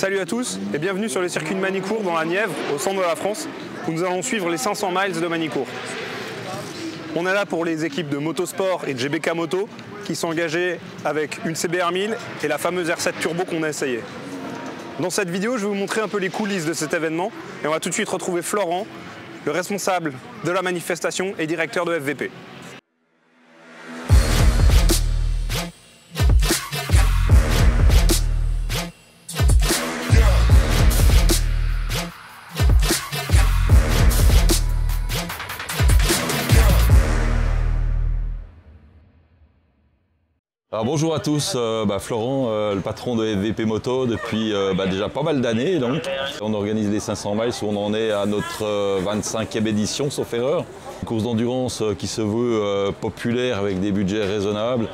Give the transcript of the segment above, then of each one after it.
Salut à tous et bienvenue sur le circuit de Manicourt dans la Nièvre, au centre de la France, où nous allons suivre les 500 miles de Manicourt. On est là pour les équipes de Motosport et de GBK Moto qui sont engagées avec une CBR 1000 et la fameuse R7 Turbo qu'on a essayée. Dans cette vidéo, je vais vous montrer un peu les coulisses de cet événement et on va tout de suite retrouver Florent, le responsable de la manifestation et directeur de FVP. Alors bonjour à tous, Florent, le patron de FVP Moto depuis déjà pas mal d'années. Donc. On organise les 500 miles où on en est à notre 25e édition, sauf erreur. Une course d'endurance qui se veut populaire avec des budgets raisonnables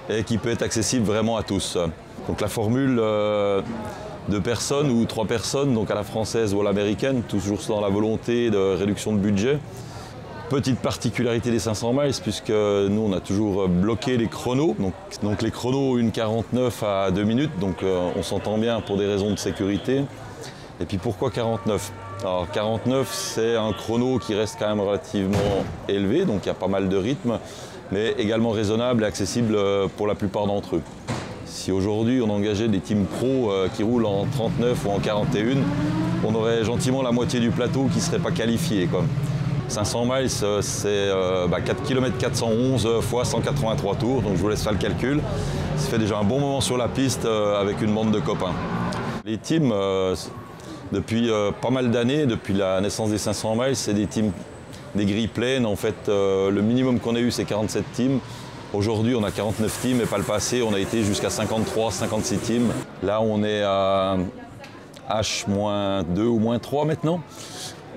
et qui peut être accessible vraiment à tous. Donc la formule 2 personnes ou 3 personnes, donc à la française ou à l'américaine, toujours dans la volonté de réduction de budget. Petite particularité des 500 miles, puisque nous on a toujours bloqué les chronos, donc les chronos 1,49 à 2 minutes, donc on s'entend bien pour des raisons de sécurité. Et puis pourquoi 49? Alors 49 c'est un chrono qui reste quand même relativement élevé, donc il y a pas mal de rythme, mais également raisonnable et accessible pour la plupart d'entre eux. Si aujourd'hui on engageait des teams pro qui roulent en 39 ou en 41, on aurait gentiment la moitié du plateau qui ne serait pas qualifié. 500 miles, c'est 4 km 411 fois 183 tours, donc je vous laisse faire le calcul. Ça fait déjà un bon moment sur la piste avec une bande de copains. Les teams, depuis pas mal d'années, depuis la naissance des 500 miles, c'est des teams, des grilles pleines. En fait, le minimum qu'on a eu, c'est 47 teams. Aujourd'hui, on a 49 teams, et pas le passé, on a été jusqu'à 53, 56 teams. Là, on est à H-2 ou -3 maintenant.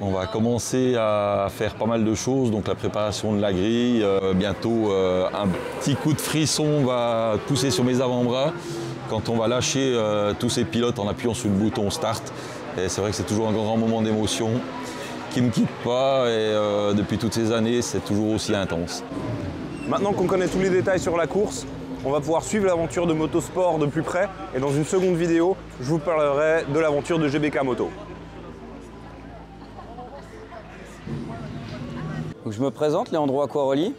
On va commencer à faire pas mal de choses, donc la préparation de la grille. Bientôt, un petit coup de frisson va pousser sur mes avant-bras quand on va lâcher tous ces pilotes en appuyant sur le bouton Start. Et c'est vrai que c'est toujours un grand moment d'émotion qui ne me quitte pas et depuis toutes ces années, c'est toujours aussi intense. Maintenant qu'on connaît tous les détails sur la course, on va pouvoir suivre l'aventure de Motosport de plus près. Et dans une seconde vidéo, je vous parlerai de l'aventure de GBK Moto. Donc je me présente, Leandro Acquaroli,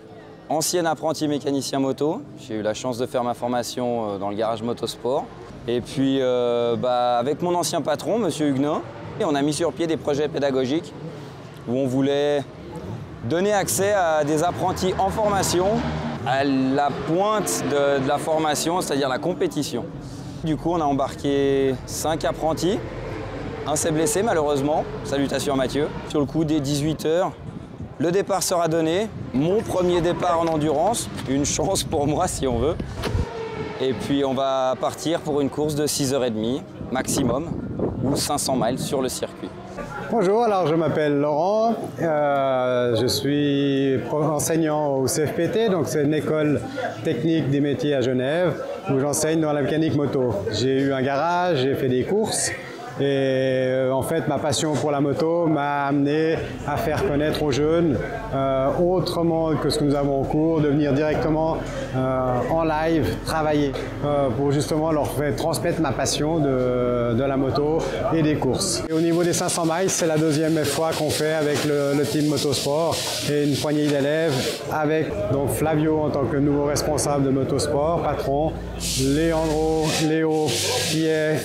ancien apprenti mécanicien moto. J'ai eu la chance de faire ma formation dans le garage Motosport. Et puis avec mon ancien patron, Monsieur Huguenin, on a mis sur pied des projets pédagogiques où on voulait donner accès à des apprentis en formation à la pointe de la formation, c'est-à-dire la compétition. Du coup, on a embarqué 5 apprentis. Un s'est blessé malheureusement, salutations à Mathieu. Sur le coup des 18 heures, le départ sera donné, mon premier départ en endurance, une chance pour moi si on veut. Et puis on va partir pour une course de 6h30 maximum, ou 500 miles sur le circuit. Bonjour, alors je m'appelle Laurent, je suis enseignant au CFPT, donc c'est une école technique des métiers à Genève, où j'enseigne dans la mécanique moto. J'ai eu un garage, j'ai fait des courses. Et en fait, ma passion pour la moto m'a amené à faire connaître aux jeunes, autrement que ce que nous avons en cours, de venir directement en live travailler pour justement leur faire transmettre ma passion de la moto et des courses. Et au niveau des 500 miles, c'est la 2e fois qu'on fait avec le team Motosport et une poignée d'élèves avec donc Flavio en tant que nouveau responsable de Motosport, patron, Léo qui est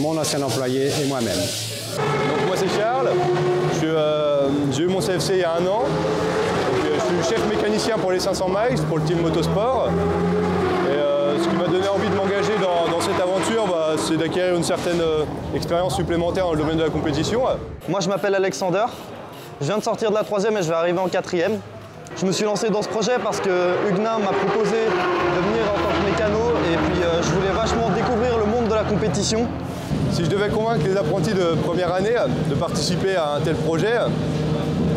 mon ancien employé et moi-même. Donc moi c'est Charles, j'ai eu mon CFC il y a 1 an. Je suis chef mécanicien pour les 500 miles, pour le team Motosport. Et ce qui m'a donné envie de m'engager dans cette aventure, c'est d'acquérir une certaine expérience supplémentaire dans le domaine de la compétition. Moi je m'appelle Alexander, je viens de sortir de la 3e et je vais arriver en 4e. Je me suis lancé dans ce projet parce que Huguenin m'a proposé de venir en tant que mécano et puis je voulais vachement découvrir le monde de la compétition. Si je devais convaincre les apprentis de première année de participer à un tel projet,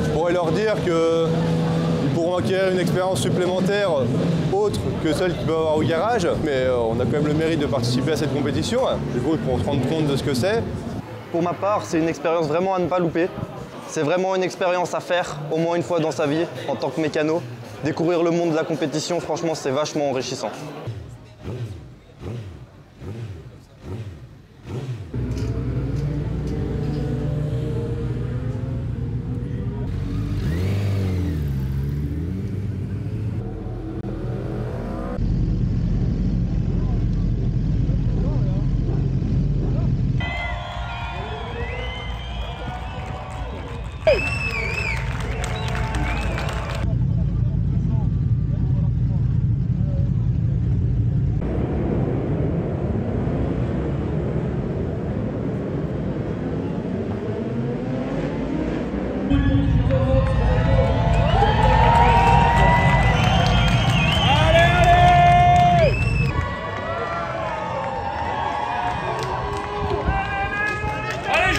je pourrais leur dire qu'ils pourront acquérir une expérience supplémentaire autre que celle qu'ils peuvent avoir au garage, mais on a quand même le mérite de participer à cette compétition. Du coup, pour se rendre compte de ce que c'est. Pour ma part, c'est une expérience vraiment à ne pas louper. C'est vraiment une expérience à faire au moins une fois dans sa vie en tant que mécano. Découvrir le monde de la compétition, franchement, c'est vachement enrichissant.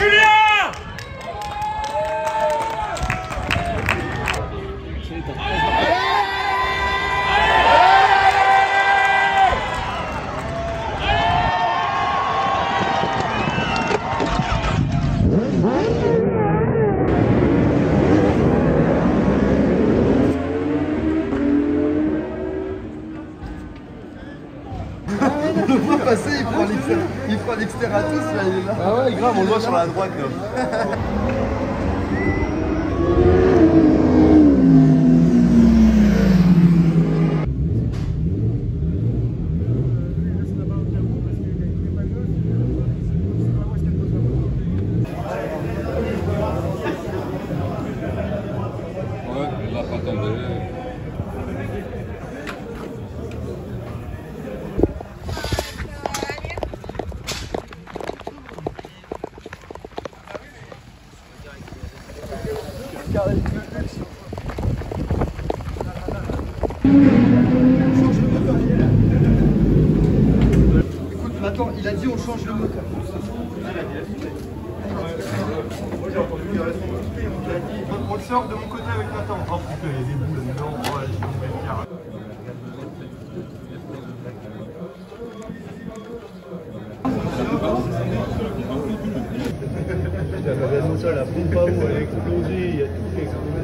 Julien! On le voit passer, il prend l'extérieur, là, il est là. Ah ouais, grave, on le voit sur la droite là. Ouais, il va pas tomber. Écoute, attends, il a dit on change le moteur. On le sort de mon côté avec Nathan. Oh putain, il y a des boules là-dedans. Ouais, je vais le faire. La maison seule, la pompe à eau, elle a explosé, il y a tout qui a explosé.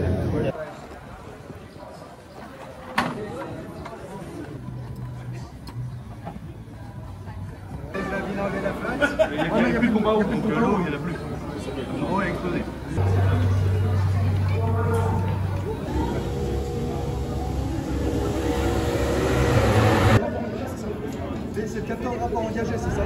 Il n'y a plus de pompe à eau, donc l'eau, il n'y en a plus. L'eau a explosé. C'est le capteur de rapport engagé, c'est ça?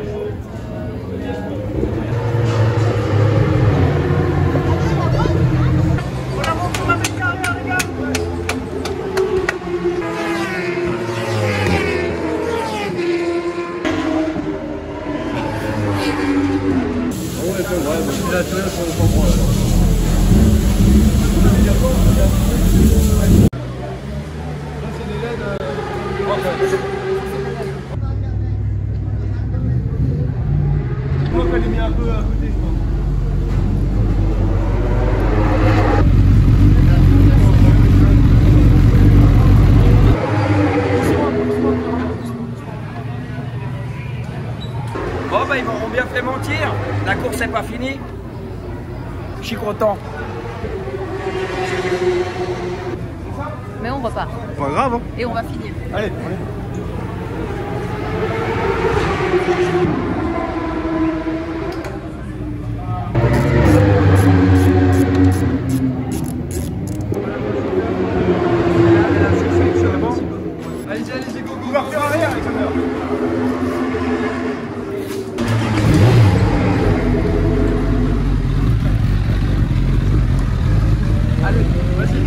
Je crois qu'elle est mise un peu à côté, je pense. Bon bah ils m'auront bien fait mentir. La course n'est pas finie. Je suis content. Mais on repart. Pas grave, hein. Et on va finir. Allez. Allez-y, go, couverture arrière, Alexander. Allez, vas-y,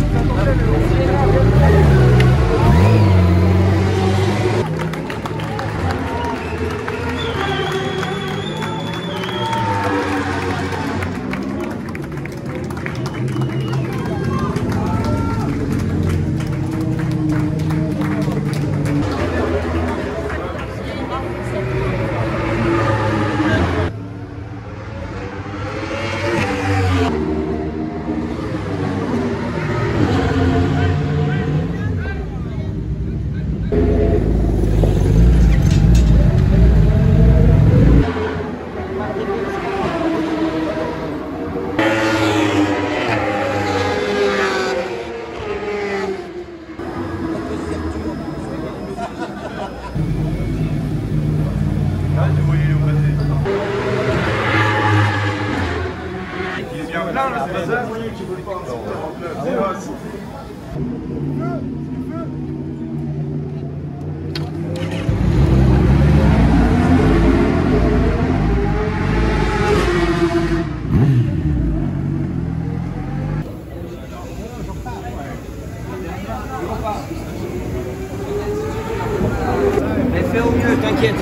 Mais fais au mieux, t'inquiète.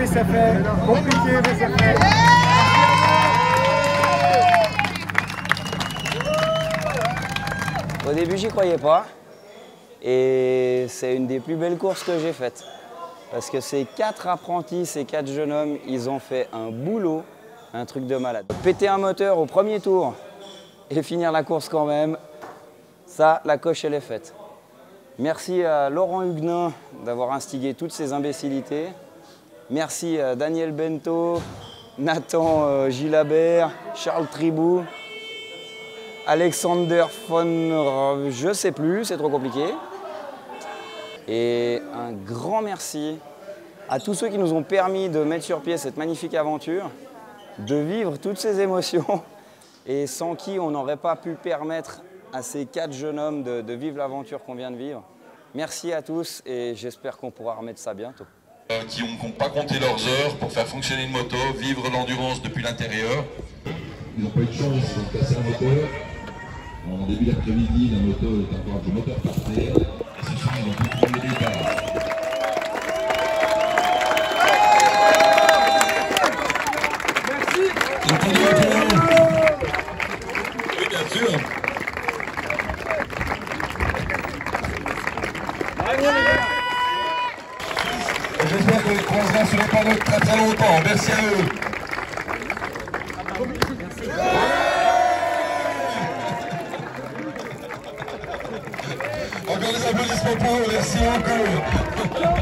c'est fait. Compliqué, mais c'est fait. Au début, j'y croyais pas. Et c'est une des plus belles courses que j'ai faites. Parce que ces 4 apprentis, ces 4 jeunes hommes, ils ont fait un boulot, un truc de malade. Péter un moteur au premier tour et finir la course quand même, ça, la coche, elle est faite. Merci à Laurent Huguenin d'avoir instigé toutes ces imbécilités. Merci à Daniel Bento, Nathan Gilabert, Charles Tribou, Alexander von... je sais plus, c'est trop compliqué. Et un grand merci à tous ceux qui nous ont permis de mettre sur pied cette magnifique aventure, de vivre toutes ces émotions et sans qui on n'aurait pas pu permettre à ces 4 jeunes hommes de vivre l'aventure qu'on vient de vivre. Merci à tous et j'espère qu'on pourra remettre ça bientôt. Qui n'ont pas compté leurs heures pour faire fonctionner une moto, vivre l'endurance depuis l'intérieur. Ils n'ont pas eu de chance, ils ont cassé un moteur. En début d'après-midi, la moto est encore un peu moteur par terre. Et ce soir, ils ont pu prendre le départ. Oui, bien sûr. J'espère qu'on les croisera sur les panneaux très très longtemps. Merci à eux. Encore des applaudissements pour eux. Merci beaucoup.